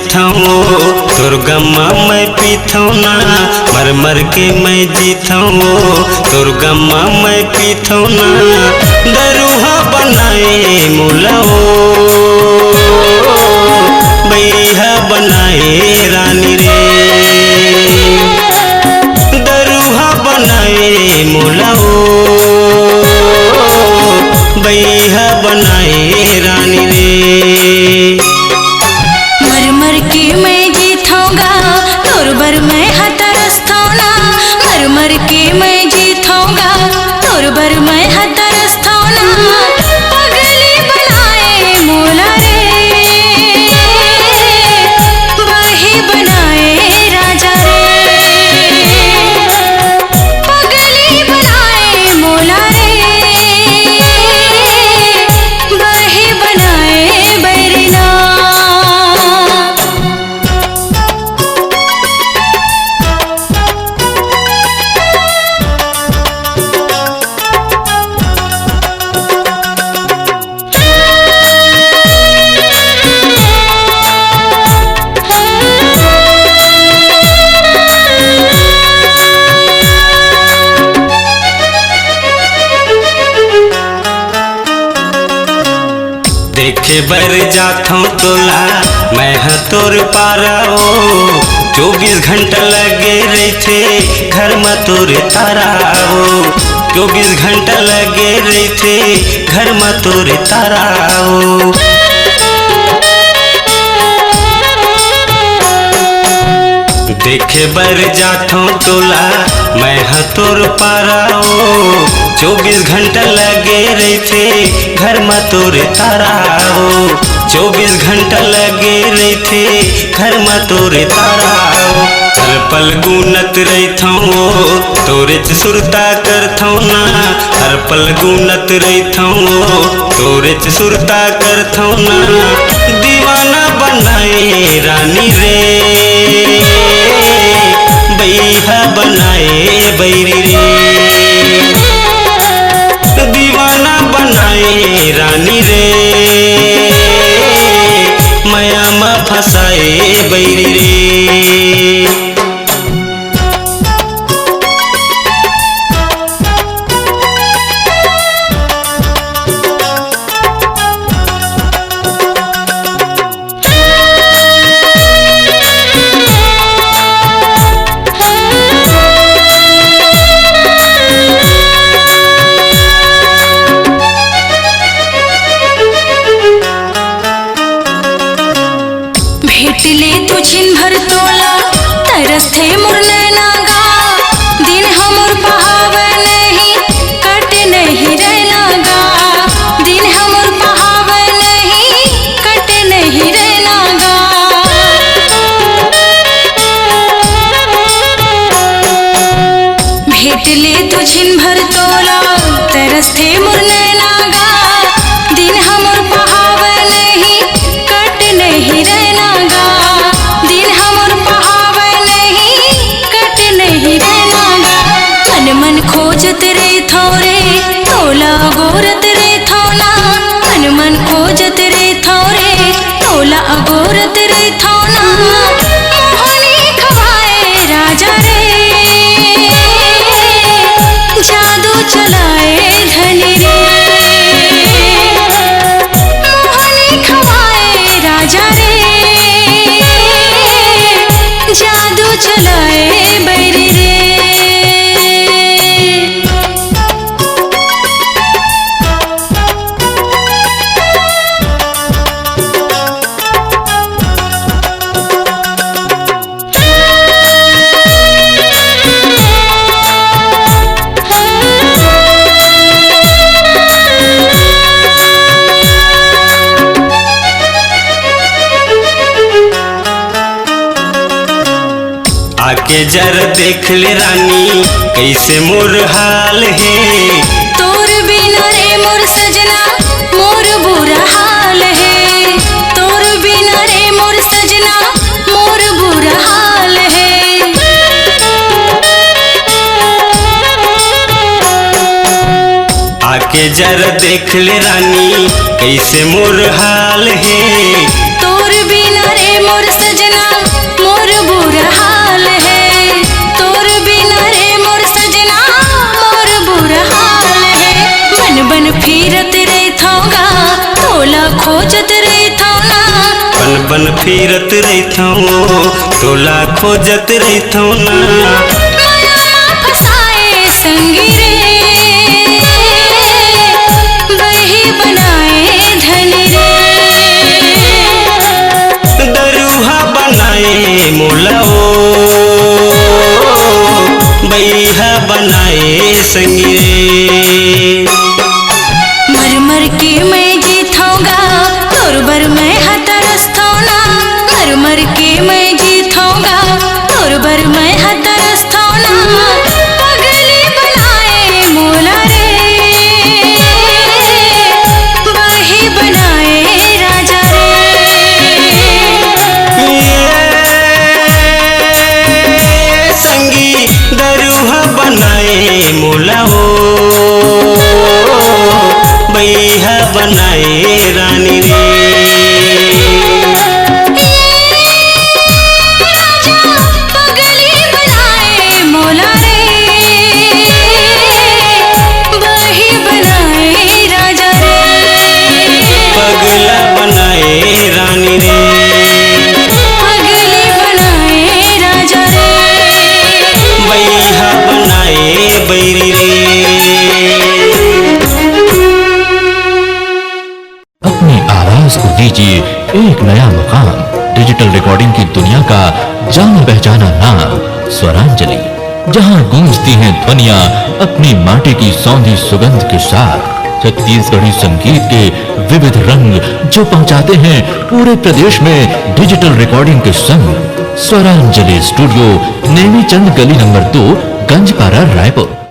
जीता हूँ, तोर गम्मा मैं पीता हूँ ना, मर मर के मैं जीता हूँ, तोर गम्मा मैं पीता हूँ ना। दरुहा बनाए मुलाओ, बैरिहा बनाए रानी रे, दरुहा बनाए मुलाओ, बैरिहा बनाए रानी रे। मर मर के मैं जीताऊंगा, तोर बर मैं हतरस्थौना, मर मर के मैं जीताऊंगा, तोर बर मैं हतरस्थौना। पगली बनाए मोला रे, बही बनाए राजा रे, पगली बनाए मोला रे, बही बनाए बैरिना। देखे बर जाता हूँ तोला मैं हाँ तोर पाराओ, 24 घंटा लगे रहते घर में तोर ताराओ, 24 घंटा लगे रहते घर में तोर ताराओ। देखे बर जाता हूँ तोला मैं हाँ तोर पाराओ, 24 घंटा लगे रहते घर में तोर ताराओ, 24 घंटा लगे रहते घर में तोर ताराओ। हर पल गुनत रहता हूँ तोरे सुरता करता हूँ ना, हर पल गुनत रहता हूँ तोरे सुरता करता हूँ ना। दीवाना बनाए रानी रे, बैहा बनाए बैरी रे, दीवाना बनाए रानी रे, माया में फंसाए बैरी रे। भेट ले तू छिन भर तोला, तरस थे मोर नैनागा, दिन हमर बहावे नहीं कट नहीं रहनागा, दिन हमर बहावे नहीं कट नहीं रहनागा। भेट ले तू छिन भर तोला, तरस थे मोर नैनागा, दिन हमर बहावे नहीं कट नहीं रहनागा, दिन हमर बहावे नहीं कट नहीं रहनागा। मन मन खोजत रे थोरे तोला गोरत रे थोना, मन मन खोजत रे थोरे तोला गोरत रे थोना। मोहनी खवाए राजा रे, जादू चलाए धनी रे, मोहनी खवाए राजा रे, जादू चलाए बैरी रे। आके जरा देख ले रानी कैसे मोर हाल है, तोर बिना रे मोर सजना मोर बुरा हाल है, तोर बिना रे मोर सजना मोर बुरा हाल है। आके जरा देख ले रानी कैसे मोर हाल है, तोर बिना रे मोर सजना फिरत रहथौगा तोला खोजत रहथौना बन बन फिरत रहथौ तोला खोजत रहथौ ना माया फसाए संगी रे बरही बनाए धन रे दरुहा बनाए मोला ओ बैहा बनाए संगी रे मर मर के मैं जीथौगा तोर बर मैं हतरस्थौना मर मर के मैं जीथौगा तोर बर मैं हतरस्थौना पगली बनाए मोला रे बरही बनाए राजा ये संगी दरुहा बनाए मोला ओ बैहा बनाए रानी रे पगली बनाए मोला रे बरही बनाए राजा रे पगला बनाए रानी रे पगली बनाए राजा रे बैहा बनाए बैरी रे अपनी आवाज को दीजिए एक नया मुकाम। डिजिटल रिकॉर्डिंग की दुनिया का जाना पहचाना नाम स्वरांजलि, जहां गूंजती हैं ध्वनियां अपनी माटी की सौंधी सुगंध के साथ। छत्तीसगढ़ी संगीत के विविध रंग जो पहुंचाते हैं पूरे प्रदेश में डिजिटल रिकॉर्डिंग के संग। स्वरांजलि स्टूडियो नेमी चंद गली नंबर 2, गंजपारा, रायपुर।